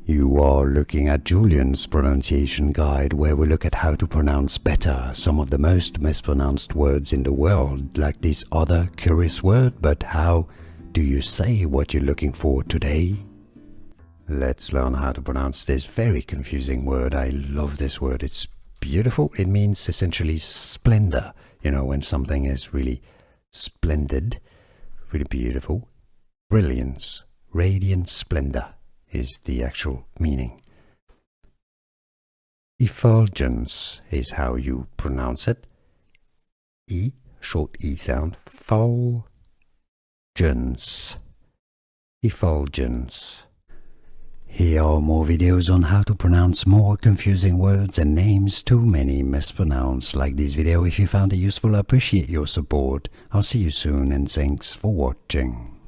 You are looking at Julian's pronunciation guide, where we look at how to pronounce better some of the most mispronounced words in the world, like this other curious word. But how do you say what you're looking for today? Let's learn how to pronounce this very confusing word. I love this word. It's beautiful. It means essentially splendor. You know, when something is really splendid, really beautiful. Brilliance, radiant splendor is the actual meaning. Effulgence is how you pronounce it. E, short E sound. Fulgence. Effulgence. Here are more videos on how to pronounce more confusing words and names too many mispronounced. Like this video if you found it useful. I appreciate your support. I'll see you soon and thanks for watching.